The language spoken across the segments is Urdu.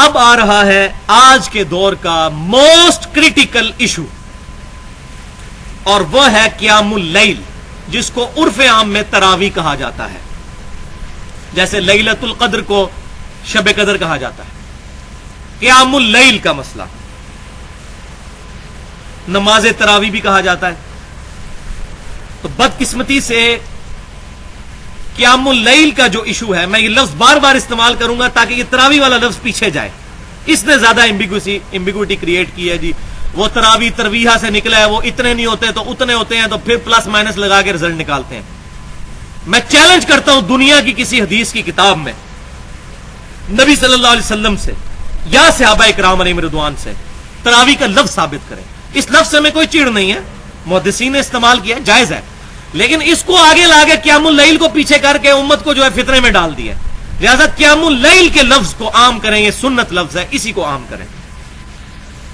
اب آ رہا ہے آج کے دور کا موسٹ کریٹیکل ایشو، اور وہ ہے قیام اللیل، جس کو عرف عام میں تراویح کہا جاتا ہے، جیسے لیلۃ القدر کو شب قدر کہا جاتا ہے۔ قیام اللیل کا مسئلہ نماز تراویح بھی کہا جاتا ہے۔ تو بدقسمتی سے قیام اللیل کا جو ایشو ہے، میں یہ لفظ بار بار استعمال کروں گا تاکہ یہ تراویح والا لفظ پیچھے جائے، اس نے زیادہ ایمبیگوٹی کریٹ کی ہے جی، وہ تراویح ترویحہ سے نکلا ہے، وہ اتنے نہیں ہوتے تو اتنے ہوتے ہیں، تو پھر پلس مائنس لگا کے رزلٹ نکالتے ہیں۔ میں چیلنج کرتا ہوں دنیا کی کسی حدیث کی کتاب میں نبی صلی اللہ علیہ وسلم سے یا صحابہ اکرام علیہم رضوان سے تراویح کا لفظ ثابت کریں۔ اس لفظ سے میں کوئی چیڑ نہیں ہے، محدثین نے استعمال کیا، جائز ہے، لیکن اس کو آگے لا کے قیام اللیل کو پیچھے کر کے امت کو جو ہے فتنے میں ڈال دیا۔ لہذا قیام اللیل کے لفظ کو عام کریں، یہ سنت لفظ ہے، اسی کو عام کریں۔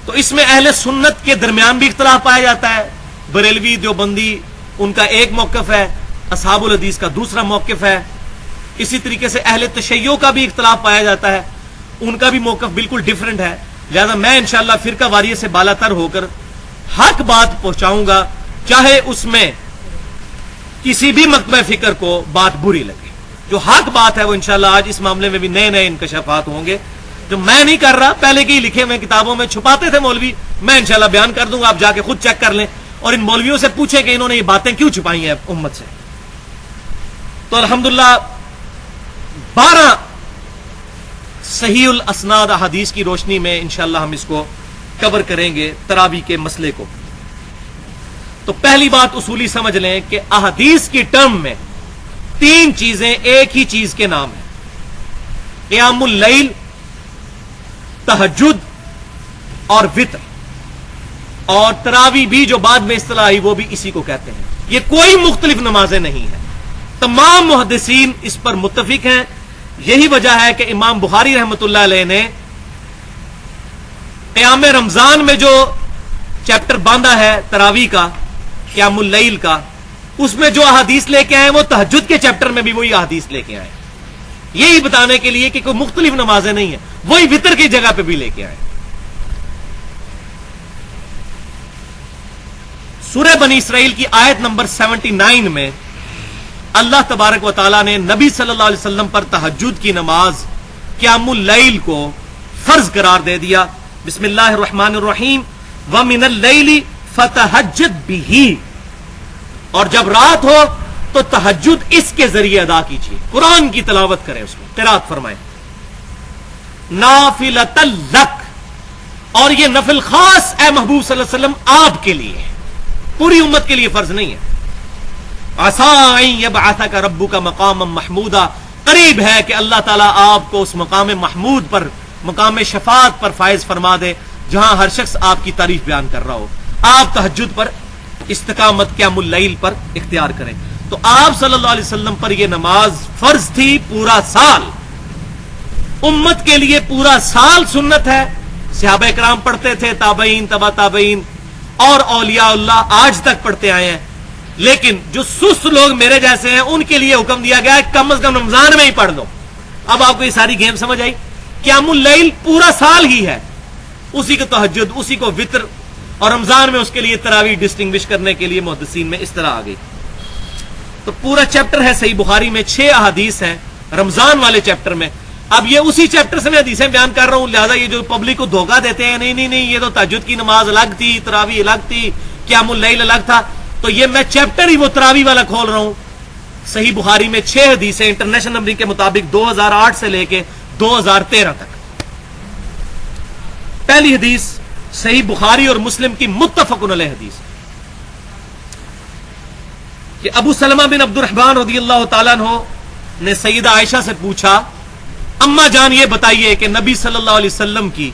تو اس میں اہل سنت کے درمیان بھی اختلاف پایا جاتا ہے، بریلوی دیوبندی ان کا ایک موقف ہے، اصحاب الحدیث کا دوسرا موقف ہے، اسی طریقے سے اہل تشیع کا بھی اختلاف پایا جاتا ہے، ان کا بھی موقف بالکل ڈیفرنٹ ہے۔ لہذا میں انشاءاللہ فرقہ واریت سے بالا تر ہو کر حق بات پہنچاؤں گا، چاہے اس میں کسی بھی مکتبہ فکر کو بات بری لگے۔ جو حق بات ہے وہ انشاءاللہ آج اس معاملے میں بھی نئے نئے انکشافات ہوں گے، جو میں نہیں کر رہا، پہلے کے ہی لکھے ہوئے کتابوں میں چھپاتے تھے مولوی، میں انشاءاللہ بیان کر دوں گا، آپ جا کے خود چیک کر لیں اور ان مولویوں سے پوچھیں کہ انہوں نے یہ باتیں کیوں چھپائی ہیں امت سے۔ تو الحمدللہ 12 صحیح الاسناد احادیث کی روشنی میں انشاءاللہ ہم اس کو کور کریں گے تراویح کے مسئلے کو۔ تو پہلی بات اصولی سمجھ لیں کہ احادیث کی ٹرم میں 3 چیزیں ایک ہی چیز کے نام ہیں: قیام اللیل، تہجد اور وتر، اور تراویح بھی جو بعد میں اصطلاح آئی وہ بھی اسی کو کہتے ہیں۔ یہ کوئی مختلف نمازیں نہیں ہیں، تمام محدثین اس پر متفق ہیں۔ یہی وجہ ہے کہ امام بخاری رحمۃ اللہ علیہ نے قیام رمضان میں جو چیپٹر باندھا ہے تراویح کا، قیام اللیل کا، اس میں جو احادیث لے کے آئے وہ تہجد کے چیپٹر میں بھی وہی احادیث لے کے آئے، یہی بتانے کے لیے کہ کوئی مختلف نمازیں نہیں ہیں، وہی وتر کی جگہ پہ بھی لے کے آئے۔ سورہ بنی اسرائیل کی آیت نمبر 79 میں اللہ تبارک و تعالیٰ نے نبی صلی اللہ علیہ وسلم پر تہجد کی نماز قیام اللیل کو فرض قرار دے دیا۔ بسم اللہ الرحمن الرحیم، وَمِنَ اللَّيْلِ فَتَہجد بِهِ، اور جب رات ہو تو تہجد اس کے ذریعے ادا کیجیے، قرآن کی تلاوت کریں، اس میں قرات فرمائیں۔ نافلۃ لک، اور یہ نفل خاص اے محبوب صلی اللہ علیہ وسلم آپ کے لیے ہے، پوری امت کے لیے فرض نہیں ہے۔ عَسَىٰ أَن يَبْعَثَكَ رَبُّكَ مَقَامًا مَحْمُودًا، قریب ہے کہ اللہ تعالیٰ آپ کو اس مقام محمود پر، مقام شفاعت پر فائز فرما دے، جہاں ہر شخص آپ کی تعریف بیان کر رہا ہو۔ آپ تہجد پر استقامت قیام اللیل پر اختیار کریں۔ تو آپ صلی اللہ علیہ وسلم پر یہ نماز فرض تھی پورا سال، امت کے لیے پورا سال سنت ہے۔ صحابہ اکرام پڑھتے تھے، تابعین، تبع تابعین اور اولیاء اللہ آج تک پڑھتے آئے ہیں، لیکن جو سست لوگ میرے جیسے ہیں ان کے لیے حکم دیا گیا ہے کم از کم رمضان میں ہی پڑھ لو۔ اب آپ کو یہ ساری گیم سمجھ آئی؟ قیام اللیل پورا سال ہی ہے، اسی کو تہجد، اسی کو وتر، اور رمضان میں اس کے لیے تراویح ڈسٹنگوش کرنے کے لیے محدثین میں اس طرح آ گئی۔ تو پورا چیپٹر ہے صحیح بخاری میں، 6 احادیث ہیں رمضان والے چیپٹر میں۔ اب یہ اسی چیپٹر سے میں حدیثیں بیان کر رہا ہوں، لہذا یہ جو پبلک کو دھوکہ دیتے ہیں نہیں نہیں نہیں یہ تو تہجد کی نماز الگ تھی، تراویح الگ تھی، قیام اللیل الگ تھا، تو یہ میں چیپٹر ہی وہ تراویح والا کھول رہا ہوں۔ صحیح بخاری میں 6 حدیثیں انٹرنیشنل نمبرنگ کے مطابق 2008 سے لے کے 2013 تک۔ پہلی حدیث صحیح بخاری اور مسلم کی متفق علیہ حدیث کہ ابو سلمہ بن عبد الرحمن رضی اللہ تعالیٰ عنہ نے سیدہ عائشہ سے پوچھا، اما جان یہ بتائیے کہ نبی صلی اللہ علیہ وسلم کی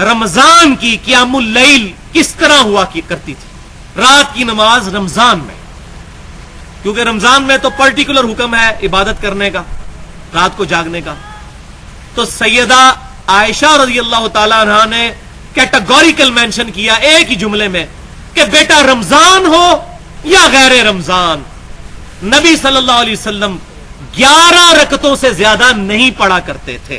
رمضان کی قیام اللیل کس طرح ہوا کرتی تھی، رات کی نماز رمضان میں، کیونکہ رمضان میں تو پرٹیکولر حکم ہے عبادت کرنے کا، رات کو جاگنے کا۔ تو سیدہ عائشہ رضی اللہ تعالیٰ عنہ نے کیٹاگوریکل مینشن کیا ایک ہی جملے میں کہ بیٹا رمضان ہو یا غیر رمضان، نبی صلی اللہ علیہ وسلم 11 رکعتوں سے زیادہ نہیں پڑھا کرتے تھے۔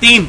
3,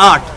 8।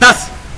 10,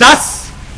10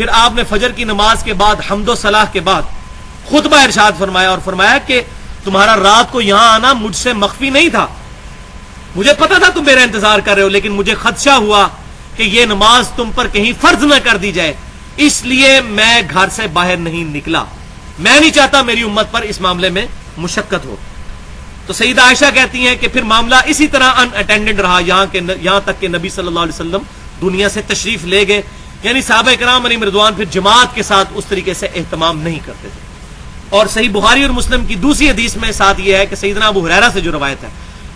پھر آپ نے فجر کی نماز کے بعد حمد و صلاح کے بعد خطبہ ارشاد فرمایا اور فرمایا کہ تمہارا رات کو یہاں آنا مجھ سے مخفی نہیں تھا، مجھے پتا تھا تم میرا انتظار کر رہے ہو، لیکن مجھے خدشہ ہوا کہ یہ نماز تم پر کہیں فرض نہ کر دی جائے، اس لیے میں گھر سے باہر نہیں نکلا، میں نہیں چاہتا میری امت پر اس معاملے میں مشقت ہو۔ تو سیدہ عائشہ کہتی ہیں کہ پھر معاملہ اسی طرح ان اٹینڈنڈ رہا یہاں تک کہ نبی صلی اللہ علیہ وسلم دنیا سے تشریف لے گئے، یعنی صحابہ کرام علیہم رضوان پھر جماعت کے ساتھ اس طریقے سے اہتمام نہیں کرتے تھے۔ اور صحیح بخاری اور مسلم کی دوسری حدیث میں ساتھ یہ ہے کہ سیدنا ابو ہریرہ سے جو روایت ہے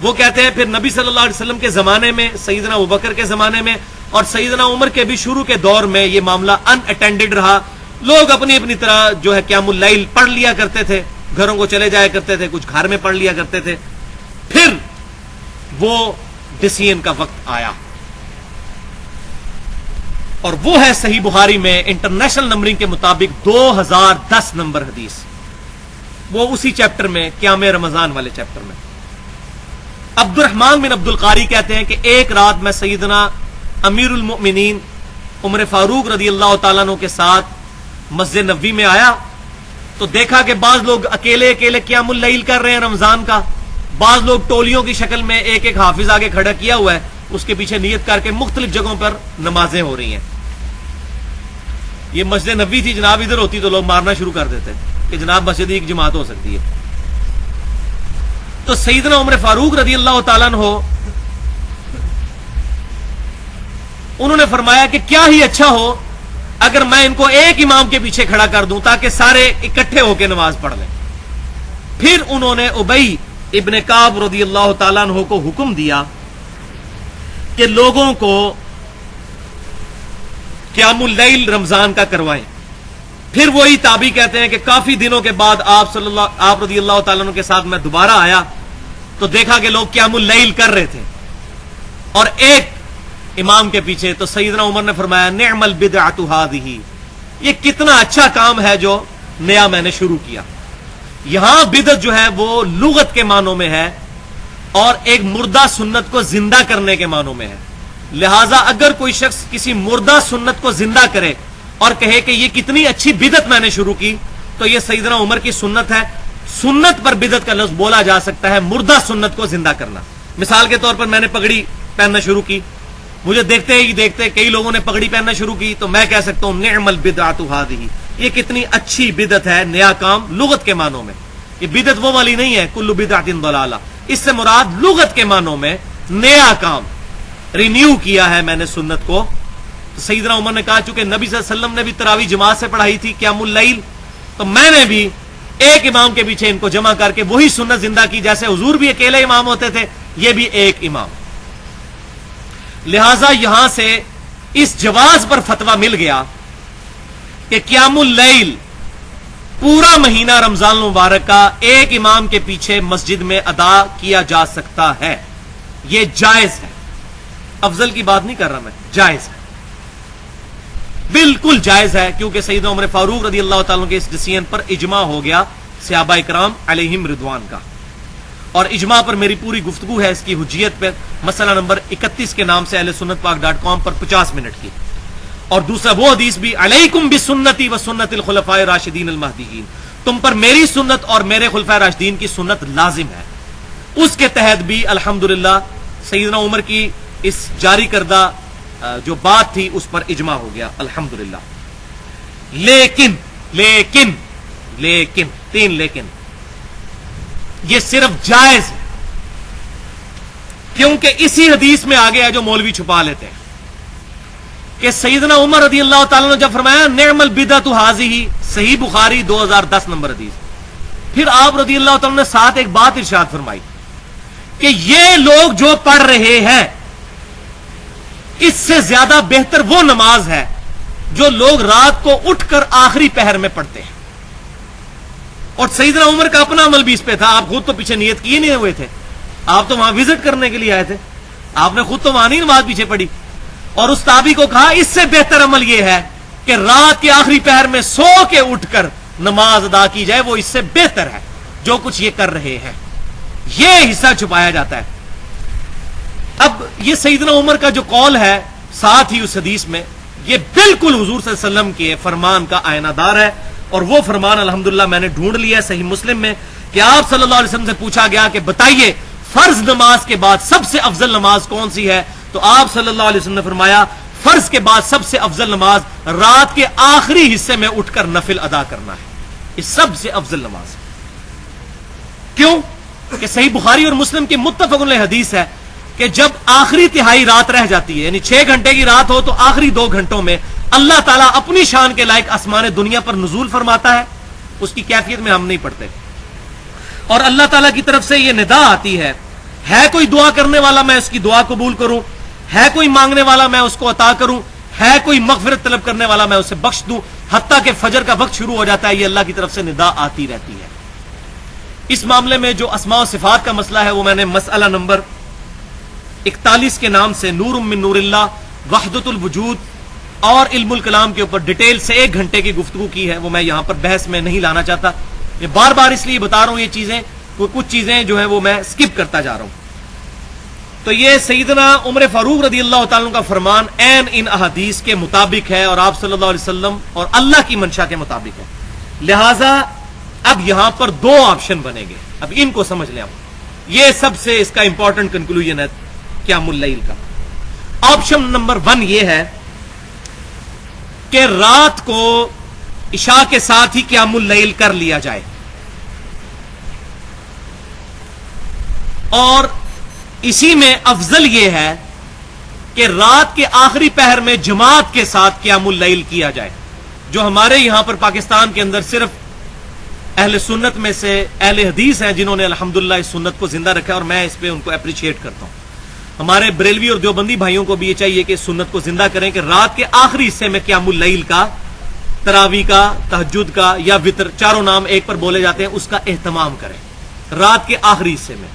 وہ کہتے ہیں پھر نبی صلی اللہ علیہ وسلم کے زمانے میں، سیدنا ابوبکر کے زمانے میں اور سیدنا عمر کے بھی شروع کے دور میں یہ معاملہ ان اٹینڈڈ رہا، لوگ اپنی اپنی طرح جو ہے قیام اللیل پڑھ لیا کرتے تھے، گھروں کو چلے جایا کرتے تھے، کچھ گھر میں پڑھ لیا کرتے تھے۔ پھر وہ ڈسیزن کا وقت آیا اور وہ ہے صحیح بخاری میں انٹرنیشنل نمبرنگ کے مطابق 2010 نمبر حدیث، وہ اسی چیپٹر میں قیام رمضان والے چیپٹر میں۔ عبد الرحمن بن عبد القاری کہتے ہیں کہ ایک رات میں سیدنا امیر المؤمنین عمر فاروق رضی اللہ تعالیٰ عنہ کے ساتھ مسجد نبوی میں آیا تو دیکھا کہ بعض لوگ اکیلے اکیلے قیام اللیل کر رہے ہیں رمضان کا، بعض لوگ ٹولیوں کی شکل میں ایک ایک حافظ آگے کھڑا کیا ہوا ہے، اس کے پیچھے نیت کر کے مختلف جگہوں پر نمازیں ہو رہی ہیں۔ یہ مسجد نبوی تھی جناب، ادھر ہوتی تو لوگ مارنا شروع کر دیتے کہ جناب مسجد ایک جماعت ہو سکتی ہے۔ تو سیدنا عمر فاروق رضی اللہ تعالیٰ عنہ انہوں نے فرمایا کہ کیا ہی اچھا ہو اگر میں ان کو ایک امام کے پیچھے کھڑا کر دوں تاکہ سارے اکٹھے ہو کے نماز پڑھ لیں۔ پھر انہوں نے ابی ابن کعب رضی اللہ تعالیٰ عنہ کو حکم دیا کہ لوگوں کو قیام اللیل رمضان کا کروائیں۔ پھر وہی تابعی کہتے ہیں کہ کافی دنوں کے بعد آپ رضی اللہ تعالیٰ عنہ کے ساتھ میں دوبارہ آیا تو دیکھا کہ لوگ قیام اللیل کر رہے تھے اور ایک امام کے پیچھے۔ تو سیدنا عمر نے فرمایا نعم البدعۃ ھذہ، یہ کتنا اچھا کام ہے جو نیا میں نے شروع کیا۔ یہاں بدعت جو ہے وہ لغت کے معنوں میں ہے اور ایک مردہ سنت کو زندہ کرنے کے معنوں میں ہے، لہٰذا اگر کوئی شخص کسی مردہ سنت کو زندہ کرے اور کہے کہ یہ کتنی اچھی بدعت میں نے شروع کی تو یہ سیدنا عمر کی سنت ہے۔ سنت پر بدعت کا لفظ بولا جا سکتا ہے مردہ سنت کو زندہ کرنا۔ مثال کے طور پر میں نے پگڑی پہننا شروع کی، مجھے دیکھتے ہی دیکھتے کئی لوگوں نے پگڑی پہننا شروع کی تو میں کہہ سکتا ہوں نعم البدعۃ ھذہ، یہ کتنی اچھی بدعت ہے، نیا کام لغت کے معنوں میں۔ یہ بدعت وہ والی نہیں ہے کل بدعۃ ضلالہ، اس سے مراد لغت کے معنوں میں نیا کام، رینیو کیا ہے میں نے سنت کو۔ تو سیدنا عمر نے کہا چونکہ نبی صلی اللہ علیہ وسلم نے بھی تراویح جماعت سے پڑھائی تھی قیام اللیل، تو میں نے بھی ایک امام کے پیچھے ان کو جمع کر کے وہی سنت زندہ کی، جیسے حضور بھی اکیلے امام ہوتے تھے یہ بھی ایک امام۔ لہذا یہاں سے اس جواز پر فتویٰ مل گیا کہ قیام اللیل پورا مہینہ رمضان المبارک کا ایک امام کے پیچھے مسجد میں ادا کیا جا سکتا ہے، یہ جائز ہے، افضل کی بات نہیں کر رہا میں، جائز ہے، بالکل جائز ہے، کیونکہ سیدنا عمر فاروق رضی اللہ تعالیٰ کے اس ڈیسیژن پر اجماع ہو گیا صحابہ کرام علیہم رضوان کا، اور اجماع پر میری پوری گفتگو ہے اس کی حجیت پہ، مسئلہ نمبر 31 کے نام سے اہل سنت پاک .com پر 50 منٹ کی۔ اور دوسرا وہ حدیث بھی علیکم بسنتی و سنت الخلفاء الراشدین المہدیین، تم پر میری سنت اور میرے خلفاء راشدین کی سنت لازم ہے۔ اس کے تحت بھی الحمدللہ سیدنا عمر کی اس جاری کردہ جو بات تھی اس پر اجماع ہو گیا الحمدللہ۔ لیکن لیکن لیکن تین لیکن، یہ صرف جائز ہے کیونکہ اسی حدیث میں آگے ہے جو مولوی چھپا لیتے ہیں کہ سیدنا عمر رضی اللہ تعالیٰ نے جب فرمایا نعم البدعۃ ھذہ، صحیح بخاری 2010 نمبر حدیث، پھر آپ رضی اللہ تعالیٰ نے ساتھ ایک بات ارشاد فرمائی کہ یہ لوگ جو پڑھ رہے ہیں اس سے زیادہ بہتر وہ نماز ہے جو لوگ رات کو اٹھ کر آخری پہر میں پڑھتے ہیں۔ اور سیدنا عمر کا اپنا عمل بھی اس پہ تھا، آپ خود تو پیچھے نیت کیے نہیں ہوئے تھے، آپ تو وہاں وزٹ کرنے کے لیے آئے تھے، آپ نے خود تو وہاں نہیں نماز پیچھے پڑھی، اور اس تابعی کو کہا اس سے بہتر عمل یہ ہے کہ رات کے آخری پہر میں سو کے اٹھ کر نماز ادا کی جائے، وہ اس سے بہتر ہے جو کچھ یہ کر رہے ہیں۔ یہ حصہ چھپایا جاتا ہے۔ اب یہ سیدنا عمر کا جو قول ہے ساتھ ہی اس حدیث میں یہ بالکل حضور صلی اللہ علیہ وسلم کے فرمان کا آئینہ دار ہے. اور وہ فرمان الحمدللہ میں نے ڈھونڈ لیا ہے صحیح مسلم میں کہ آپ صلی اللہ علیہ وسلم سے پوچھا گیا کہ بتائیے فرض نماز کے بعد سب سے افضل نماز کون سی ہے؟ تو آپ صلی اللہ علیہ وسلم نے فرمایا فرض کے بعد سب سے افضل نماز رات کے آخری حصے میں اٹھ کر نفل ادا کرنا ہے. یہ سب سے افضل نماز ہے. کیوں کہ صحیح بخاری اور مسلم کی متفق علیہ حدیث ہے کہ جب آخری تہائی رات رہ جاتی ہے، یعنی 6 گھنٹے کی رات ہو، تو آخری 2 گھنٹوں میں اللہ تعالیٰ اپنی شان کے لائق آسمان دنیا پر نزول فرماتا ہے. اس کی کیفیت میں ہم نہیں پڑھتے. اور اللہ تعالیٰ کی طرف سے یہ ندا آتی ہے کوئی دعا کرنے والا میں اس کی دعا قبول کروں، ہے کوئی مانگنے والا میں اس کو عطا کروں، ہے کوئی مغفرت طلب کرنے والا میں اسے بخش دوں. حتیٰ کہ فجر کا وقت شروع ہو جاتا ہے، یہ اللہ کی طرف سے ندا آتی رہتی ہے. اس معاملے میں جو اسماء و صفات کا مسئلہ ہے وہ میں نے مسئلہ نمبر 41 کے نام سے نور من نور اللہ، وحدت الوجود اور علم الکلام کے اوپر ڈیٹیل سے 1 گھنٹے کی گفتگو کی ہے. وہ میں یہاں پر بحث میں نہیں لانا چاہتا. یہ بار بار اس لیے بتا رہا ہوں، یہ چیزیں کچھ چیزیں جو ہیں وہ میں سکپ کرتا جا رہا ہوں. تو یہ سیدنا عمر فاروق رضی اللہ تعالیٰ کا فرمان عین ان احادیث کے مطابق ہے اور آپ صلی اللہ علیہ وسلم اور اللہ کی منشا کے مطابق ہے. لہذا اب یہاں پر 2 آپشن بنے گے. اب ان کو سمجھ لیں. یہ سب سے اس کا امپورٹنٹ کنکلوژن ہے قیام اللیل کا. آپشن نمبر 1 یہ ہے کہ رات کو عشاء کے ساتھ ہی قیام اللیل کر لیا جائے، اور اسی میں افضل یہ ہے کہ رات کے آخری پہر میں جماعت کے ساتھ قیام اللیل کیا جائے. جو ہمارے یہاں پر پاکستان کے اندر صرف اہل سنت میں سے اہل حدیث ہیں جنہوں نے الحمدللہ اس سنت کو زندہ رکھا ہے، اور میں اس پہ ان کو اپریشیٹ کرتا ہوں. ہمارے بریلوی اور دیوبندی بھائیوں کو بھی یہ چاہیے کہ اس سنت کو زندہ کریں کہ رات کے آخری حصے میں قیام اللیل کا، تراویح کا، تہجد کا یا وتر، چاروں نام ایک پر بولے جاتے ہیں، اس کا اہتمام کریں رات کے آخری حصے میں.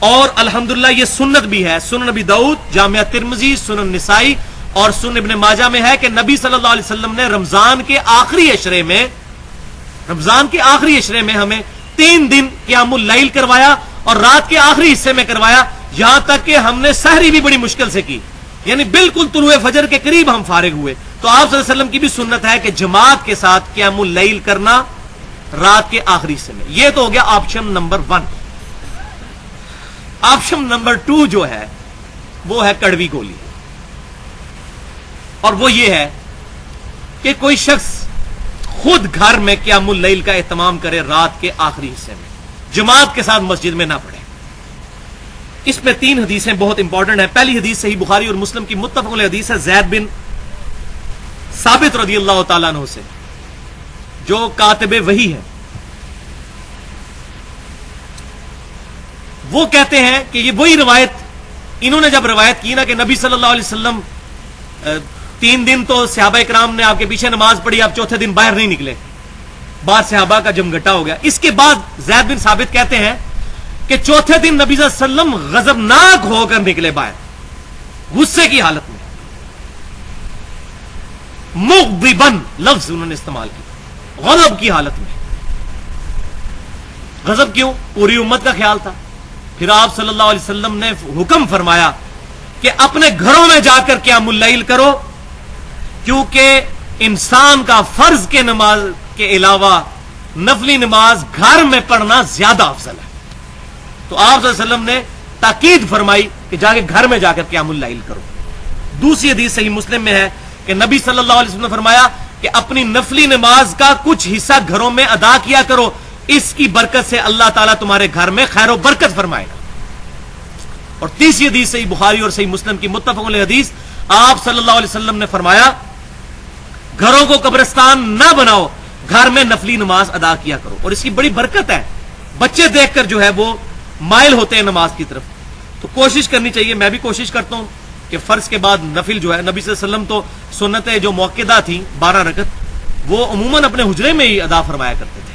اور الحمدللہ یہ سنت بھی ہے. سنن نبی داؤد، جامعہ ترمذی، سنن نسائی اور سنن ابن ماجہ میں ہے کہ نبی صلی اللہ علیہ وسلم نے رمضان کے آخری عشرے میں ہمیں 3 دن قیام اللیل کروایا اور رات کے آخری حصے میں کروایا، یہاں تک کہ ہم نے سحری بھی بڑی مشکل سے کی، یعنی بالکل طلوع فجر کے قریب ہم فارغ ہوئے. تو آپ صلی اللہ علیہ وسلم کی بھی سنت ہے کہ جماعت کے ساتھ قیام اللیل کرنا رات کے آخری حصے میں. یہ تو ہو گیا آپشن نمبر 1. آپشن نمبر 2 جو ہے وہ ہے کڑوی گولی، اور وہ یہ ہے کہ کوئی شخص خود گھر میں قیام اللیل کا اہتمام کرے رات کے آخری حصے میں، جماعت کے ساتھ مسجد میں نہ پڑھے. اس میں 3 حدیثیں بہت امپورٹنٹ ہیں. پہلی حدیث صحیح بخاری اور مسلم کی متفق علیہ حدیث ہے زید بن ثابت رضی اللہ تعالیٰ عنہ سے، جو کاتب وحی ہے. وہ کہتے ہیں کہ یہ وہی روایت انہوں نے جب روایت کی نا کہ نبی صلی اللہ علیہ وسلم 3 دن تو صحابہ اکرام نے آپ کے پیچھے نماز پڑھی، آپ چوتھے دن باہر نہیں نکلے، بعد صحابہ کا جمگٹا ہو گیا. اس کے بعد زید بن ثابت کہتے ہیں کہ چوتھے دن نبی صلی اللہ علیہ وسلم غضبناک ہو کر نکلے باہر، غصے کی حالت میں، مغضبن لفظ انہوں نے استعمال کیا، غضب کی حالت میں. غضب کیوں؟ پوری امت کا خیال تھا. پھر آپ صلی اللہ علیہ وسلم نے حکم فرمایا کہ اپنے گھروں میں جا کر قیام اللیل کرو، کیونکہ انسان کا فرض کے نماز کے علاوہ نفلی نماز گھر میں پڑھنا زیادہ افضل ہے. تو آپ صلی اللہ علیہ وسلم نے تاکید فرمائی کہ جا کے گھر میں جا کر قیام اللیل کرو. دوسری حدیث صحیح مسلم میں ہے کہ نبی صلی اللہ علیہ وسلم نے فرمایا کہ اپنی نفلی نماز کا کچھ حصہ گھروں میں ادا کیا کرو، اس کی برکت سے اللہ تعالیٰ تمہارے گھر میں خیر و برکت فرمائے گا. اور تیسری حدیث صحیح بخاری اور صحیح مسلم کی متفق علیہ حدیث، آپ صلی اللہ علیہ وسلم نے فرمایا گھروں کو قبرستان نہ بناؤ، گھر میں نفلی نماز ادا کیا کرو. اور اس کی بڑی برکت ہے، بچے دیکھ کر جو ہے وہ مائل ہوتے ہیں نماز کی طرف. تو کوشش کرنی چاہیے، میں بھی کوشش کرتا ہوں کہ فرض کے بعد نفل جو ہے، نبی صلی اللہ علیہ وسلم تو سنتیں جو موقعہ تھیں 12 رکعت وہ عموماً اپنے حجرے میں ہی ادا فرمایا کرتے تھے.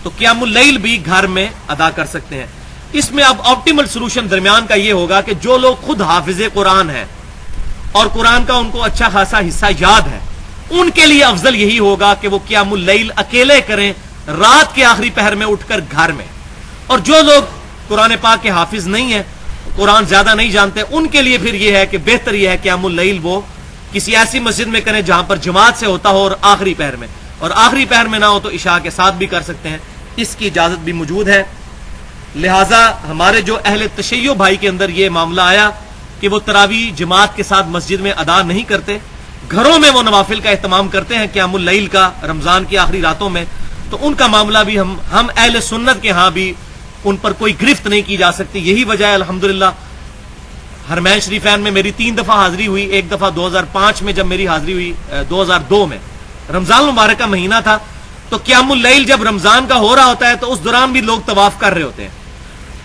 تو قیام اللیل بھی گھر میں ادا کر سکتے ہیں. اس میں اب آپٹیمل سولوشن درمیان کا یہ ہوگا کہ جو لوگ خود حافظ قرآن ہیں اور قرآن کا ان کو اچھا خاصا حصہ یاد ہے، ان کے لیے افضل یہی ہوگا کہ وہ قیام اللیل اکیلے کریں رات کے آخری پہر میں اٹھ کر گھر میں. اور جو لوگ قرآن پاک کے حافظ نہیں ہیں، قرآن زیادہ نہیں جانتے، ان کے لیے پھر یہ ہے کہ بہتر یہ ہے قیام اللیل وہ کسی ایسی مسجد میں کریں جہاں پر جماعت سے ہوتا ہو اور آخری پہر میں، اور آخری پہر میں نہ ہو تو عشاء کے ساتھ بھی کر سکتے ہیں، اس کی اجازت بھی موجود ہے۔ لہٰذا ہمارے جو اہل تشیع بھائی کے اندر یہ معاملہ آیا کہ وہ تراویح جماعت کے ساتھ مسجد میں ادا نہیں کرتے، گھروں میں وہ نوافل کا اہتمام کرتے ہیں قیام اللیل کا رمضان کی آخری راتوں میں، تو ان کا معاملہ بھی ہم اہل سنت کے ہاں بھی ان پر کوئی گرفت نہیں کی جا سکتی۔ یہی وجہ ہے الحمدللہ حرمین شریفین میں میری 3 دفعہ حاضری ہوئی، ایک دفعہ 2005 میں جب میری حاضری ہوئی، 2002 میں رمضان المبارک کا مہینہ تھا، تو قیام اللیل جب رمضان کا ہو رہا ہوتا ہے تو اس دوران بھی لوگ طواف کر رہے ہوتے ہیں،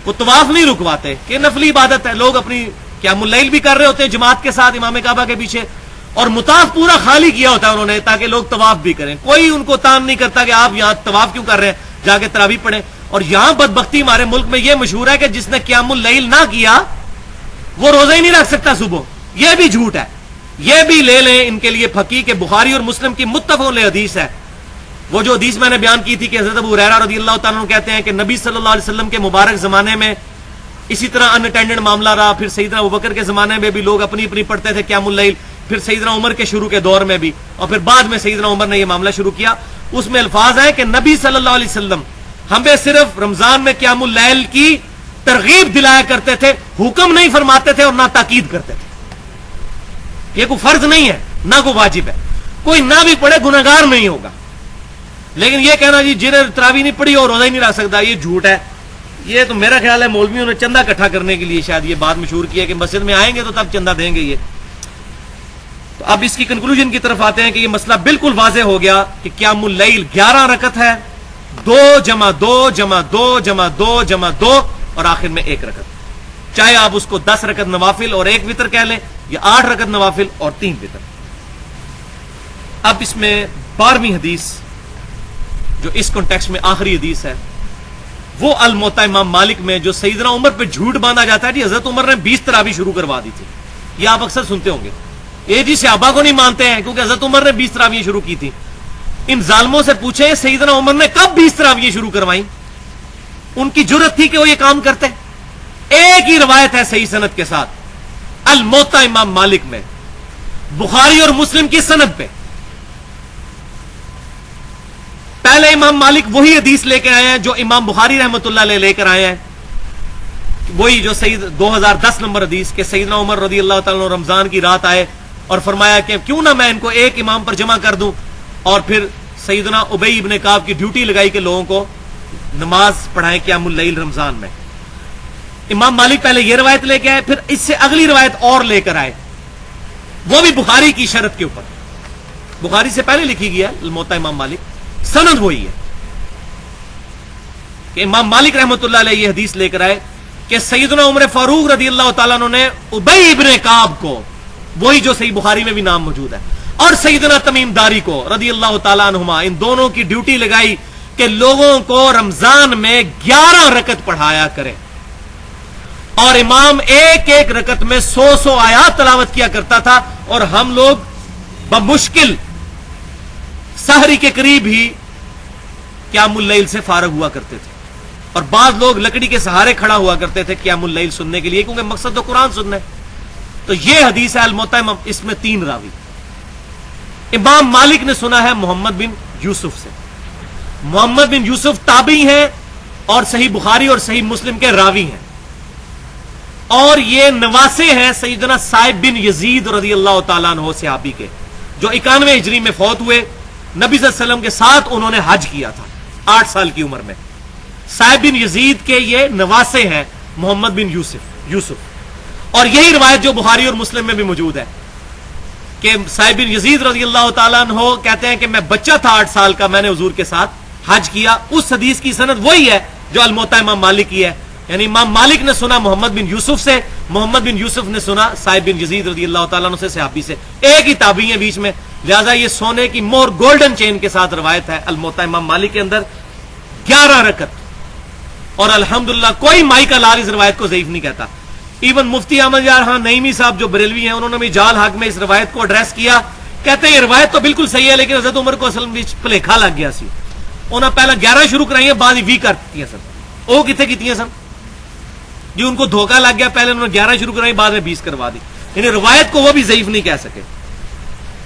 وہ طواف نہیں رکواتے کہ نفلی عبادت ہے، لوگ اپنی قیام اللیل بھی کر رہے ہوتے ہیں جماعت کے ساتھ امام کعبہ کے پیچھے، اور مطاف پورا خالی کیا ہوتا ہے انہوں نے تاکہ لوگ طواف بھی کریں، کوئی ان کو تان نہیں کرتا کہ آپ یہاں طواف کیوں کر رہے ہیں، جا کے تراویح پڑھیں۔ اور یہاں بدبختی ہمارے ملک میں یہ مشہور ہے کہ جس نے قیام اللیل نہ کیا وہ روزہ ہی نہیں رکھ سکتا صبح، یہ بھی جھوٹ ہے، یہ بھی لے لیں ان کے لیے پھکی کہ بخاری اور مسلم کی متفق علیہ حدیث ہے۔ وہ جو حدیث میں نے بیان کی تھی کہ حضرت ابو ہریرہ رضی اللہ تعالیٰ عنہ کہتے ہیں کہ نبی صلی اللہ علیہ وسلم کے مبارک زمانے میں اسی طرح ان اٹینڈنٹ معاملہ رہا، پھر سیدنا ابوبکر کے زمانے میں بھی لوگ اپنی اپنی پڑھتے تھے قیام اللیل، پھر سیدنا عمر کے شروع کے دور میں بھی، اور پھر بعد میں سیدنا عمر نے یہ معاملہ شروع کیا۔ اس میں الفاظ ہیں کہ نبی صلی اللہ علیہ وسلم ہمیں صرف رمضان میں قیام اللیل کی ترغیب دلایا کرتے تھے، حکم نہیں فرماتے تھے اور نہ تاکید کرتے تھے۔ یہ کوئی فرض نہیں ہے نہ کوئی واجب ہے، کوئی نہ بھی پڑھے گناہگار نہیں ہوگا، لیکن یہ کہنا جی جنہیں تراویح نہیں پڑھی اور روزہ ہی نہیں رکھ سکتا، یہ جھوٹ ہے۔ یہ تو میرا خیال ہے مولویوں نے چندہ اکٹھا کرنے کے لیے شاید یہ بات مشہور کی ہے کہ مسجد میں آئیں گے تو تب چندہ دیں گے یہ۔ تو اب اس کی کنکلوژن کی طرف آتے ہیں کہ یہ مسئلہ بالکل واضح ہو گیا کہ قیام اللیل 11 رکعت ہے، 2 جمع 2 جمع 2 جمع 2 جمع 2 اور آخر میں 1 رکعت، چاہے آپ اس کو 10 رکعت نوافل اور 1 وتر کہہ لیں یا 8 رکعت نوافل اور 3 وتر۔ اب اس میں 12ویں حدیث جو اس کانٹیکسٹ میں آخری حدیث ہے وہ الموطا امام مالک میں جو سیدنا عمر پہ جھوٹ باندھا جاتا ہے کہ حضرت عمر نے 20 تراویح شروع کروا دی تھی، یہ آپ اکثر سنتے ہوں گے، یہ جی صحابہ کو نہیں مانتے ہیں کیونکہ حضرت عمر نے 20 تراویح شروع کی تھی۔ ان ظالموں سے پوچھیں سیدنا عمر نے کب 20 تراویح شروع کروائیں، ان کی جرت تھی کہ وہ یہ کام کرتے؟ ایک ہی روایت ہے صحیح سند کے ساتھ الموطا امام مالک میں، بخاری اور مسلم کی سند پہ۔ پہلے امام مالک وہی حدیث لے کے آئے ہیں جو امام بخاری رحمۃ اللہ علیہ لے کر آئے ہیں، وہی جو 2010 نمبر حدیث کہ سیدنا عمر رضی اللہ تعالیٰ عنہ رمضان کی رات آئے اور فرمایا کہ کیوں نہ میں ان کو ایک امام پر جمع کر دوں، اور پھر سیدنا ابی ابن کعب کی ڈیوٹی لگائی کہ لوگوں کو نماز پڑھائیں قیام اللیل رمضان میں۔ امام مالک پہلے یہ روایت لے کے آئے، پھر اس سے اگلی روایت اور لے کر آئے، وہ بھی بخاری کی شرط کے اوپر، بخاری سے پہلے لکھی گیا الموطا امام مالک، سند وہی ہے کہ امام مالک رحمۃ اللہ علیہ یہ حدیث لے کر آئے کہ سیدنا عمر فاروق رضی اللہ تعالیٰ عنہ نے ابی ابن کعب کو، وہی جو صحیح بخاری میں بھی نام موجود ہے، اور سیدنا تمیم داری کو رضی اللہ تعالیٰ عنہما، ان دونوں کی ڈیوٹی لگائی کہ لوگوں کو رمضان میں 11 رکعت پڑھایا کرے، اور امام ایک ایک رکعت میں 100 آیات تلاوت کیا کرتا تھا، اور ہم لوگ بمشکل سحری کے قریب ہی قیام اللیل سے فارغ ہوا کرتے تھے، اور بعض لوگ لکڑی کے سہارے کھڑا ہوا کرتے تھے قیام اللیل سننے کے لیے، کیونکہ مقصد تو قرآن سننا ہے۔ تو یہ حدیث ہے الموطا، اس میں 3 راوی۔ امام مالک نے سنا ہے محمد بن یوسف سے، محمد بن یوسف تابعی ہیں اور صحیح بخاری اور صحیح مسلم کے راوی ہیں، اور یہ نواسے ہیں سیدنا صائب بن یزید رضی اللہ تعالیٰ عنہ صحابی کے، جو 91 ہجری میں فوت ہوئے، نبی صلی اللہ علیہ وسلم کے ساتھ انہوں نے حج کیا تھا 8 سال کی عمر میں۔ صائب بن یزید کے یہ نواسے ہیں محمد بن یوسف، اور یہی روایت جو بخاری اور مسلم میں بھی موجود ہے کہ صائب بن یزید رضی اللہ تعالیٰ عنہ کہتے ہیں کہ میں بچہ تھا 8 سال کا، میں نے حضور کے ساتھ حج کیا۔ اس حدیث کی سند وہی ہے جو الموطا امام مالک کی ہے، یعنی امام مالک نے سنا محمد بن یوسف سے، محمد بن یوسف نے سنا صائب بن یزید رضی اللہ تعالیٰ عنہ سے، صحابی سے، ایک ہی تابعی ہیں بیچ میں، لہذا یہ سونے کی مور گولڈن چین کے ساتھ روایت ہے الموطا امام مالک کے اندر 11 رکعت، اور الحمدللہ کوئی مائی کا لال اس روایت کو ضعیف نہیں کہتا۔ ایون مفتی احمد یار خان نعیمی صاحب جو بریلوی ہیں، انہوں نے بھی جال حق میں اس روایت کو ایڈریس کیا، کہتے ہیں یہ روایت تو بالکل صحیح ہے، لیکن حضرت عمر کو اصل میں بھلیکھا لگ گیا سی، انہوں نے پہلا 11 شروع کرائی ہیں، بعد 20 کرتی ہیں سن، وہ کتنے کیتی ہیں سن جی، ان کو دھوکہ لگ گیا، پہلے انہوں نے 11 شروع کرائی، بعد میں 20 کروا دی، یعنی روایت کو وہ بھی ضعیف نہیں کہہ سکے۔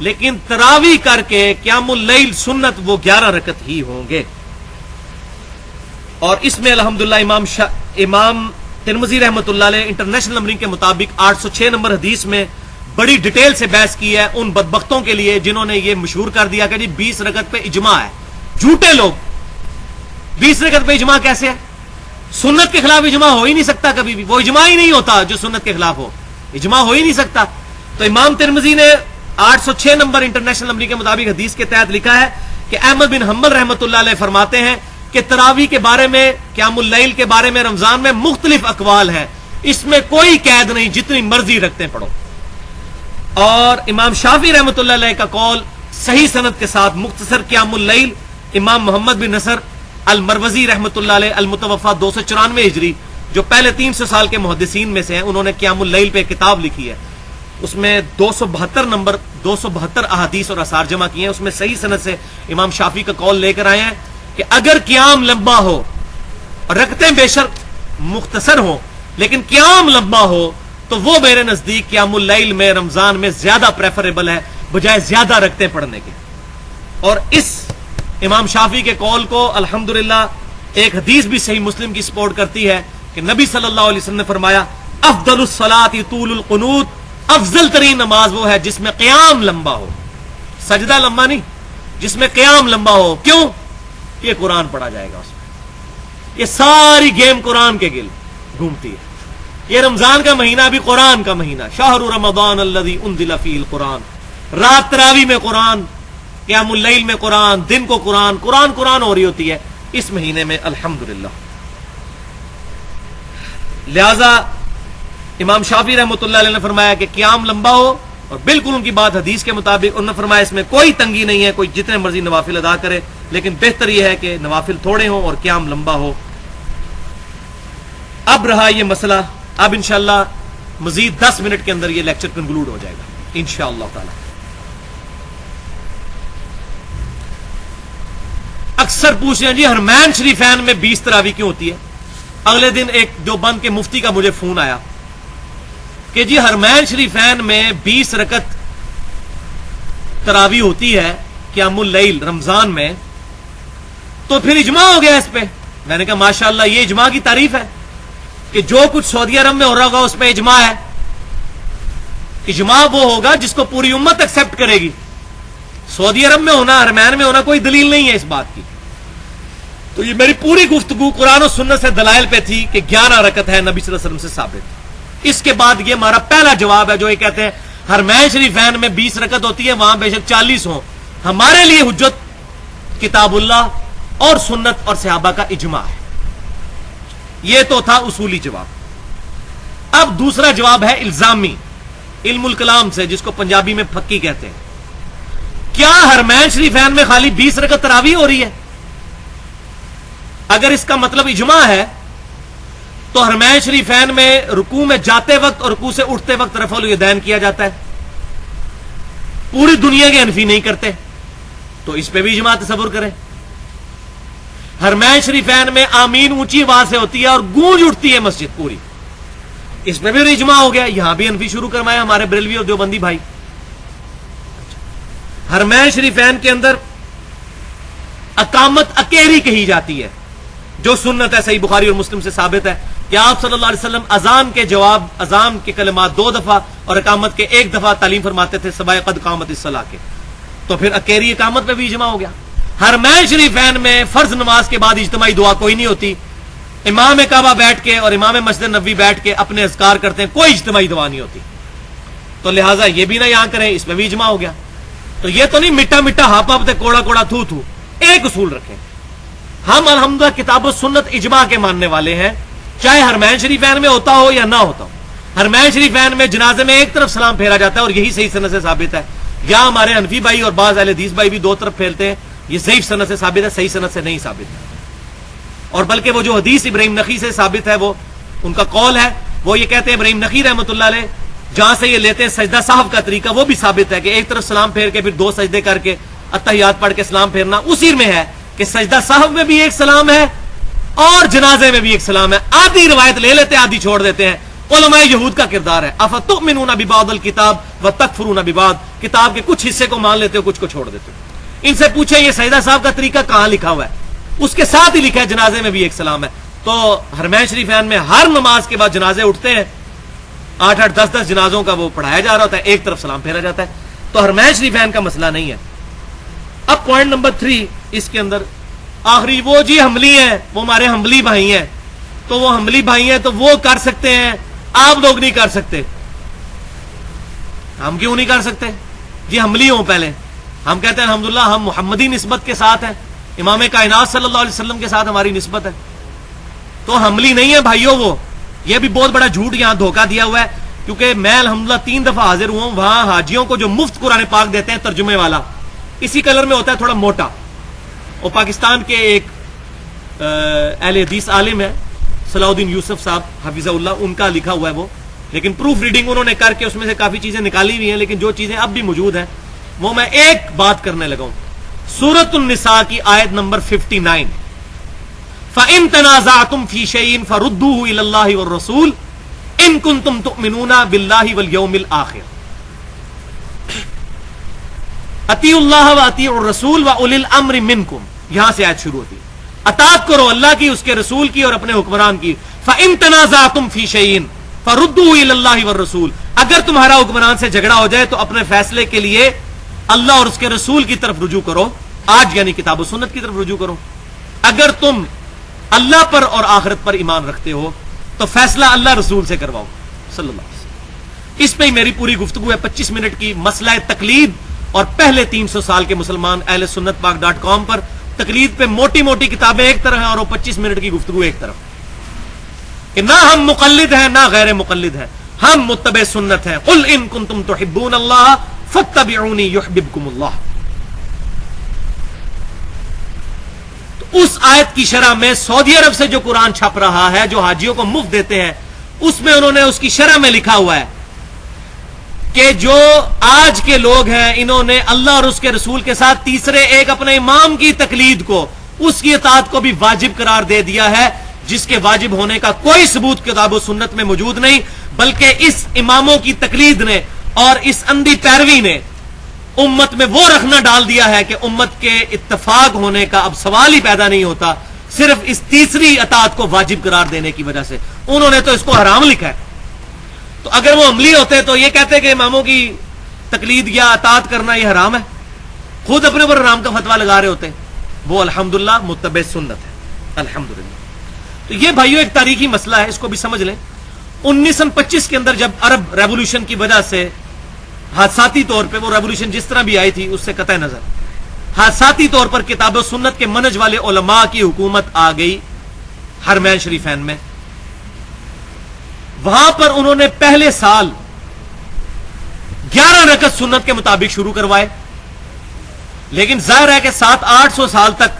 لیکن تراوی کر کے قیام اللیل سنت وہ 11 رکعت ہی ہوں گے. اور اس میں الحمدللہ امام ترمذی رحمۃ اللہ علیہ انٹرنیشنل نمبرنگ کے مطابق 806 نمبر حدیث میں بڑی ڈیٹیل سے بحث کی ہے ان بدبختوں کے لیے جنہوں نے یہ مشہور کر دیا کہ جی 20 رکعت پہ اجماع ہے. جھوٹے لوگ. 20 رکعت پہ اجماع کیسے ہے؟ سنت کے خلاف اجماع ہو ہی نہیں سکتا کبھی بھی. وہ اجماع ہی نہیں ہوتا جو سنت کے خلاف ہو. اجماع ہو ہی نہیں سکتا. تو امام ترمذی نے 806 نمبر انٹرنیشنل نمبر کے مطابق حدیث کے تحت لکھا ہے کہ احمد بن حنبل رحمۃ اللہ علیہ فرماتے ہیں کہ تراویح کے بارے میں قیام اللیل کے بارے میں رمضان میں مختلف اقوال ہیں. اس میں کوئی قید نہیں, جتنی مرضی رکھتے پڑھو. اور امام شافعی رحمۃ اللہ علیہ کا قول صحیح سند کے ساتھ مختصر قیام اللیل امام محمد بن نصر المروزی رحمۃ اللہ علیہ المتوفا 294 ہجری جو پہلے 300 سال کے محدثین میں سے ہیں, انہوں نے قیام اللیل پہ کتاب لکھی ہے. اس میں 272 احادیث اور آثار جمع کیے ہیں. اس میں صحیح سند سے امام شافعی کا قول لے کر آئے ہیں کہ اگر قیام لمبا ہو اور رکعتیں بے شک مختصر ہوں لیکن قیام لمبا ہو تو وہ میرے نزدیک قیام اللیل میں رمضان میں زیادہ پریفریبل ہے بجائے زیادہ رکعتیں پڑھنے کے. اور اس امام شافعی کے قول کو الحمدللہ ایک حدیث بھی صحیح مسلم کی سپورٹ کرتی ہے کہ نبی صلی اللہ علیہ وسلم نے فرمایا افضل الصلاۃ طول القنوت, افضل ترین نماز وہ ہے جس میں قیام لمبا ہو, سجدہ لمبا نہیں, جس میں قیام لمبا ہو. کیوں؟ یہ قرآن پڑھا جائے گا اس میں. یہ ساری گیم قرآن کے گرد گھومتی ہے. یہ رمضان کا مہینہ بھی قرآن کا مہینہ, شہر رمضان الذی انزل فیہ القرآن. رات تراویح میں قرآن, قیام اللیل میں قرآن, دن کو قرآن قرآن ہو رہی ہوتی ہے اس مہینے میں الحمدللہ. لہذا امام شافعی رحمۃ اللہ علیہ نے فرمایا کہ قیام لمبا ہو, اور بالکل ان کی بات حدیث کے مطابق. انہوں نے فرمایا اس میں کوئی تنگی نہیں ہے, کوئی جتنے مرضی نوافل ادا کرے, لیکن بہتر یہ ہے کہ نوافل تھوڑے ہوں اور قیام لمبا ہو. اب رہا یہ مسئلہ, اب انشاءاللہ مزید 10 منٹ کے اندر یہ لیکچر کنکلوڈ ہو جائے گا انشاءاللہ تعالی. اکثر پوچھتے ہیں جی حرمین شریفین میں 20 تراویح کیوں ہوتی ہے؟ اگلے دن ایک دیوبند کے مفتی کا مجھے فون آیا کہ جی حرمین شریفین میں 20 رکعت تراویح ہوتی ہے قیام اللیل رمضان میں, تو پھر اجماع ہو گیا اس پہ. میں نے کہا ماشاءاللہ یہ اجماع کی تعریف ہے کہ جو کچھ سعودی عرب میں ہو رہا ہوگا اس پہ اجماع ہے. اجماع وہ ہوگا جس کو پوری امت ایکسپٹ کرے گی. سعودی عرب میں ہونا, حرمین میں ہونا کوئی دلیل نہیں ہے اس بات کی. تو یہ میری پوری گفتگو قرآن و سنت سے دلائل پہ تھی کہ 11 رکعت ہے نبی صلی اللہ علیہ وسلم سے ثابت. اس کے بعد یہ ہمارا پہلا جواب ہے جو یہ کہتے ہیں حرمین شریفین میں 20 رکعت ہوتی ہے, وہاں بے شک 40 ہوں. ہمارے لیے حجت کتاب اللہ اور سنت اور صحابہ کا اجماع ہے. یہ تو تھا اصولی جواب. اب دوسرا جواب ہے الزامی, علم الکلام سے, جس کو پنجابی میں پھکی کہتے ہیں. کیا حرمین شریفین میں خالی 20 رکعت تراویح ہو رہی ہے؟ اگر اس کا مطلب اجماع ہے تو حرمین شریفین میں رکوع میں جاتے وقت اور رکوع سے اٹھتے وقت رفع الیدین کیا جاتا ہے. پوری دنیا کے حنفی نہیں کرتے, تو اس پہ بھی اجماع تصور کریں. حرمین شریفین میں آمین اونچی آواز سے ہوتی ہے اور گونج اٹھتی ہے مسجد پوری, اس پہ بھی اجماع ہو گیا. یہاں بھی حنفی شروع کروایا ہمارے بریلوی اور دیوبندی بھائی. حرمین شریفین کے اندر اقامت اکیری کہی جاتی ہے جو سنت ہے, صحیح بخاری اور مسلم سے ثابت ہے کہ آپ صلی اللہ علیہ وسلم اذان کے جواب, اذان کے کلمات 2 دفعہ اور اقامت کے 1 دفعہ تعلیم فرماتے تھے سبائے قد قامت الصلاۃ کے. تو پھر اکیری اقامت پہ بھی اجماع ہو گیا. حرمین شریفین میں فرض نماز کے بعد اجتماعی دعا کوئی نہیں ہوتی. امام کعبہ بیٹھ کے اور امام مسجد نبوی بیٹھ کے اپنے اذکار کرتے ہیں, کوئی اجتماعی دعا نہیں ہوتی. تو لہٰذا یہ بھی نہ یہاں کریں, اس میں بھی اجماع ہو گیا. تو یہ تو نہیں مٹا مٹا ہاپ ہاپ کوڑا کوڑا تھو تھو. ایک اصول رکھیں, ہم الحمدللہ کتاب و سنت اجماع کے ماننے والے ہیں, چاہے حرمین شریفین میں ہوتا ہو یا نہ ہوتا ہو. حرمین شریفین میں جنازے میں ایک طرف سلام پھیرا جاتا ہے اور یہی صحیح سند سے ثابت ہے. یا ہمارے حنفی بھائی اور بعض اہل حدیث بھائی بھی 2 طرف پھیلتے ہیں, یہ ضعیف سند سے ثابت ہے, صحیح سند سے نہیں ثابت ہے. اور بلکہ وہ جو حدیث ابراہیم نخعی سے ثابت ہے, وہ ان کا قول ہے, وہ یہ کہتے ہیں ابراہیم نخعی رحمۃ اللہ علیہ جہاں سے یہ لیتے ہیں سجدہ صاحب کا طریقہ, وہ بھی ثابت ہے کہ ایک طرف سلام پھیر کے پھر 2 سجدے کر کے اتحیات پڑھ کے سلام پھیرنا. اسی میں ہے کہ سجدہ صاحب میں بھی ایک سلام ہے اور جنازے میں بھی ایک سلام ہے. آدھی روایت لے لیتے ہیں, آدھی چھوڑ دیتے ہیں. علماء یہود کا کردار ہے. افتؤمنون ببعض الکتاب وتکفرون ببعض, کتاب کے کچھ حصے کو مان لیتے ہو, کچھ کو چھوڑ دیتے ہو. ان سے پوچھیں یہ سیدہ صاحب کا طریقہ کہاں لکھا ہوا ہے؟ اس کے ساتھ ہی لکھا ہے جنازے میں بھی ایک سلام ہے. تو حرمین شریفین میں ہر نماز کے بعد جنازے اٹھتے ہیں, 8-8 10-10 جنازوں کا وہ پڑھایا جا رہا ہوتا ہے, ایک طرف سلام پھیرا جاتا ہے. تو حرمین شریفین کا مسئلہ نہیں ہے. اب پوائنٹ نمبر 3 اس کے اندر آخری, وہ جی حملی ہیں, وہ ہمارے حملی بھائی ہیں, تو وہ حملی بھائی ہیں تو وہ کر سکتے ہیں, آپ لوگ نہیں کر سکتے. ہم کیوں نہیں کر سکتے جی؟ حملی ہوں پہلے. ہم کہتے ہیں الحمدللہ ہم محمدی نسبت کے ساتھ ہیں, امام کائنات صلی اللہ علیہ وسلم کے ساتھ ہماری نسبت ہے. تو حملی نہیں ہے بھائیوں وہ. یہ بھی بہت بڑا جھوٹ یہاں دھوکہ دیا ہوا ہے, کیونکہ میں الحمدللہ 3 دفعہ حاضر ہوا ہوں. وہاں حاجیوں کو جو مفت قرآن پاک دیتے ہیں ترجمے والا, اسی کلر میں ہوتا ہے, تھوڑا موٹا. اور پاکستان کے ایک اہل حدیث عالم ہے صلاح الدین یوسف صاحب حفظہ اللہ, ان کا لکھا ہوا ہے وہ, لیکن پروف ریڈنگ انہوں نے کر کے اس میں سے کافی چیزیں نکالی ہوئی ہیں, لیکن جو چیزیں اب بھی موجود ہیں وہ میں ایک بات کرنے لگا ہوں. سورۃ النساء کی آیت نمبر 59, فَإِن تَنَازَعْتُمْ فِي شَيْءٍ فَرُدُّوهُ إِلَى اللَّهِ وَالرَّسُولِ إِن كُنتُمْ تُؤْمِنُونَ بِاللَّهِ وَالْيَوْمِ الْآخِرِ اطیعوا اللہ واطیعوا الرسول وَأُولِي الْأَمْرِ مِنْكُمْ. یہاں سے آیت شروع ہوتی, اطاعت کرو اللہ کی, اس کے رسول کی, اور اپنے حکمران کی. فَإِن تَنَازَعْتُمْ فِي شَيْءٍ فَرُدُّوهُ إِلَى اللَّهِ وَالرَّسُولِ, اگر تمہارا حکمران سے جھگڑا ہو جائے تو اپنے فیصلے کے لیے اللہ اور اس کے رسول کی طرف رجوع کرو. آج یعنی کتاب و سنت کی طرف رجوع کرو. اگر تم اللہ پر اور آخرت پر ایمان رکھتے ہو تو فیصلہ اللہ رسول سے کرواؤ صلی اللہ علیہ وسلم. اس پہ ہی میری پوری گفتگو ہے 25 منٹ کی. مسئلہ تقلید اور پہلے 300 سال کے مسلمان اہل سنت پاک .com پر تقلید پہ موٹی موٹی کتابیں ایک طرح ہیں اور وہ 25 منٹ کی گفتگو ایک طرف, کہ نہ ہم مقلد ہیں نہ غیر مقلد ہیں, ہم متبع سنت ہیں. قل ان کنتم تحبون اللہ فاتبعونی یحببکم اللہ. تو اس آیت کی شرح میں سعودی عرب سے جو قرآن چھپ رہا ہے, جو حاجیوں کو مفت دیتے ہیں, اس میں انہوں نے اس کی شرح میں لکھا ہوا ہے کہ جو آج کے لوگ ہیں انہوں نے اللہ اور اس کے رسول کے ساتھ تیسرے ایک اپنے امام کی تقلید کو, اس کی اطاعت کو بھی واجب قرار دے دیا ہے, جس کے واجب ہونے کا کوئی ثبوت کتاب و سنت میں موجود نہیں, بلکہ اس اماموں کی تقلید نے اور اس اندھی پیروی نے امت میں وہ رکھنا ڈال دیا ہے کہ امت کے اتفاق ہونے کا اب سوال ہی پیدا نہیں ہوتا, صرف اس تیسری اطاعت کو واجب قرار دینے کی وجہ سے. انہوں نے تو اس کو حرام لکھا ہے. تو اگر وہ عملی ہوتے تو یہ کہتے کہ اماموں کی تقلید یا اطاعت کرنا یہ حرام ہے, خود اپنے اوپر حرام کا فتویٰ لگا رہے ہوتے. وہ الحمدللہ متبع سنت ہے الحمدللہ. تو یہ بھائیو ایک تاریخی مسئلہ ہے, اس کو بھی سمجھ لیں. 1925 کے اندر جب عرب ریولوشن کی وجہ سے حادثاتی طور پہ, وہ ریولوشن جس طرح بھی آئی تھی اس سے قطع نظر, حادثاتی طور پر کتاب و سنت کے منہج والے علماء کی حکومت آ گئی حرمین شریفین میں. وہاں پر انہوں نے پہلے سال 11 رکعت سنت کے مطابق شروع کروائے, لیکن ظاہر ہے کہ 700-800 سال تک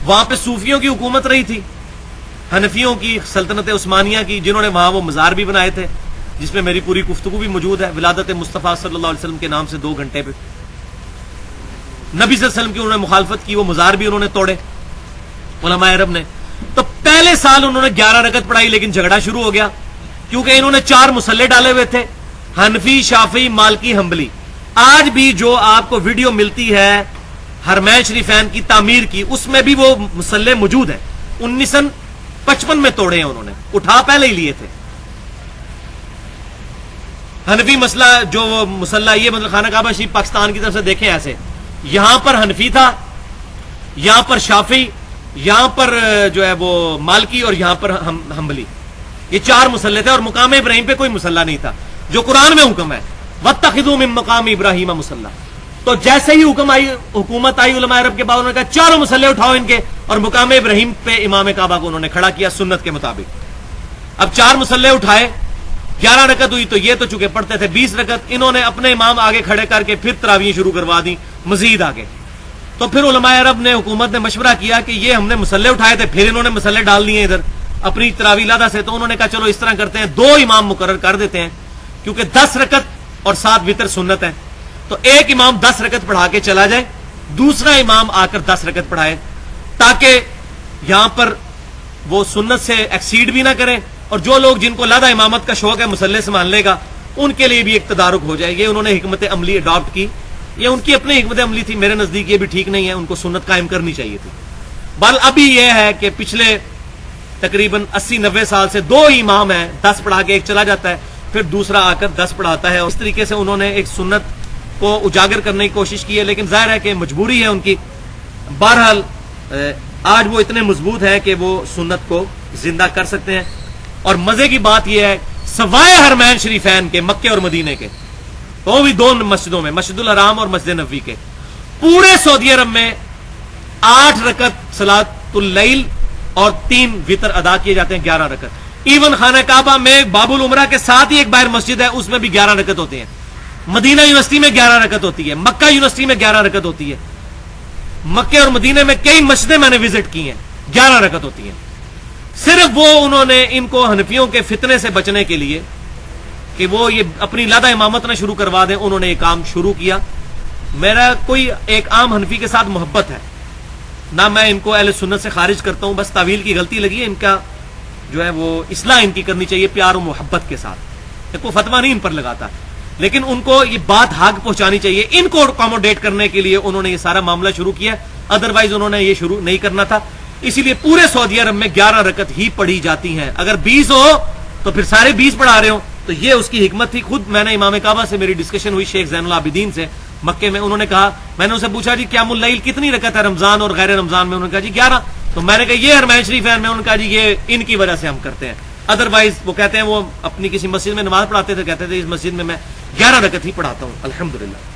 وہاں پہ صوفیوں کی حکومت رہی تھی, حنفیوں کی, سلطنت عثمانیہ کی, جنہوں نے وہاں وہ مزار بھی بنائے تھے, جس میں میری پوری گفتگو بھی موجود ہے. ولادت مصطفیٰ صلی اللہ علیہ وسلم کے نام سے 2 گھنٹے پہ نبی صلی اللہ علیہ وسلم کی انہوں نے مخالفت کی, وہ مزار بھی انہوں نے توڑے علماء عرب نے. تو پہلے سال انہوں نے 11 رکعت پڑھائی, لیکن جھگڑا شروع ہو گیا کیونکہ انہوں نے 4 مصلے ڈالے ہوئے تھے, حنفی, شافعی, مالکی, حنبلی. آج بھی جو آپ کو ویڈیو ملتی ہے حرمین شریفین کی تعمیر کی, اس میں بھی وہ مصلے موجود ہیں. 1955 میں توڑے ہیں انہوں نے, اٹھا پہلے ہی لیے تھے. حنفی مسئلہ جو مصلہ, یہ مطلب خانہ کعبہ شریف پاکستان کی طرف سے دیکھیں ایسے, یہاں پر حنفی تھا, یہاں پر شافعی, یہاں پر جو ہے وہ مالکی, اور یہاں پر حنبلی. یہ 4 مصلے تھے, اور مقام ابراہیم پہ کوئی مصلہ نہیں تھا جو قرآن میں حکم ہے, وَاتَّخِذُوا مِن مَّقَامِ إِبْرَاهِيمَ مُصَلًّى. تو جیسے ہی حکم آئی, حکومت آئی علماء عرب کے بعد, انہوں نے کہا 4 مصلے اٹھاؤ ان کے, اور مقام ابراہیم پہ امام کعبہ کو انہوں نے کھڑا کیا سنت کے مطابق. اب 4 مصلے اٹھائے, 11 رکعت ہوئی, تو یہ تو چونکہ پڑھتے تھے 20 رکعت, انہوں نے اپنے امام آگے کھڑے کر کے پھر تراویح شروع کروا دی مزید آگے. تو پھر علماء عرب نے, حکومت نے مشورہ کیا کہ یہ ہم نے مصلے اٹھائے تھے, پھر انہوں نے مصلے ڈال دیے ادھر اپنی تراویح لادہ سے. تو انہوں نے کہا چلو اس طرح کرتے ہیں, 2 امام مقرر کر دیتے ہیں, کیونکہ 10 رکعت اور 7 وتر سنت ہے. تو ایک امام 10 رکعت پڑھا کے چلا جائے, دوسرا امام آ کر 10 رکعت پڑھائے, تاکہ یہاں پر وہ سنت سے ایکسیڈ بھی نہ کریں اور جو لوگ جن کو لادہ امامت کا شوق ہے مسلح سے مان لے گا ان کے لیے بھی ایک تدارک ہو جائے. یہ انہوں نے حکمت عملی اڈاپٹ کی, یہ ان کی اپنی حکمت عملی تھی, میرے نزدیک یہ بھی ٹھیک نہیں ہے, ان کو سنت قائم کرنی چاہیے تھی. بل ابھی یہ ہے کہ پچھلے تقریباً 80-90 سال سے 2 امام ہیں, 10 پڑھا کے ایک چلا جاتا ہے, پھر دوسرا آ کر 10 پڑھاتا ہے. اس طریقے سے انہوں نے ایک سنت کو اجاگر کرنے کی کوشش کی ہے, لیکن ظاہر ہے کہ مجبوری ہے ان کی. بہرحال آج وہ اتنے مضبوط ہیں کہ وہ سنت کو زندہ کر سکتے ہیں. اور مزے کی بات یہ ہے سوائے حرمین شریفین کے, مکے اور مدینے کے, وہ بھی 2 مسجدوں میں, مسجد الحرام اور مسجد نبوی کے, پورے سعودی عرب میں 8 رکعت صلاۃ اللیل اور 3 وتر ادا کیے جاتے ہیں, 11 رکعت. ایون خانہ کعبہ میں باب العمرہ کے ساتھ ہی ایک باہر مسجد ہے, اس میں بھی 11 رکعت ہوتے ہیں. مدینہ یونیورسٹی میں 11 رکعت ہوتی ہے, مکہ یونیورسٹی میں 11 رکعت ہوتی ہے. مکے اور مدینے میں کئی مسجدیں میں نے وزٹ کی ہیں, 11 رکعت ہوتی ہیں. صرف وہ انہوں نے ان کو حنفیوں کے فتنے سے بچنے کے لیے کہ وہ یہ اپنی لادہ امامت نہ شروع کروا دیں, انہوں نے یہ کام شروع کیا. میرا کوئی ایک عام حنفی کے ساتھ محبت ہے نہ, میں ان کو اہل سنت سے خارج کرتا ہوں, بس تعویل کی غلطی لگی ہے, ان کا جو ہے وہ اصلاح ان کی کرنی چاہیے پیار و محبت کے ساتھ. کوئی فتویٰ نہیں ان پر لگاتا, لیکن ان کو یہ بات حق پہنچانی چاہیے. ان کو اکوموڈیٹ کرنے کے لیے انہوں نے یہ سارا معاملہ شروع کیا, ادروائز انہوں نے یہ شروع نہیں کرنا تھا. اسی لیے پورے سعودی عرب میں 11 رکعت ہی پڑھی جاتی ہیں. اگر 20 ہو تو پھر سارے 20 پڑھا رہے ہوں, تو یہ اس کی حکمت تھی. خود میں نے امام کعبہ سے میری ڈسکشن ہوئی شیخ زین العابدین سے مکے میں, انہوں نے کہا, میں نے اسے پوچھا جی قیام اللیل کتنی رکعت ہے رمضان اور غیر رمضان میں, انہوں نے کہا جی 11. تو میں نے کہا یہ حرمین شریف ہے, میں انہوں نے کہا جی یہ ان کی وجہ سے ہم کرتے ہیں, ادروائز وہ کہتے ہیں وہ اپنی کسی مسجد میں نماز پڑھاتے تھے, کہتے تھے اس مسجد میں 11 رکعت ہی پڑھاتا ہوں الحمدللہ.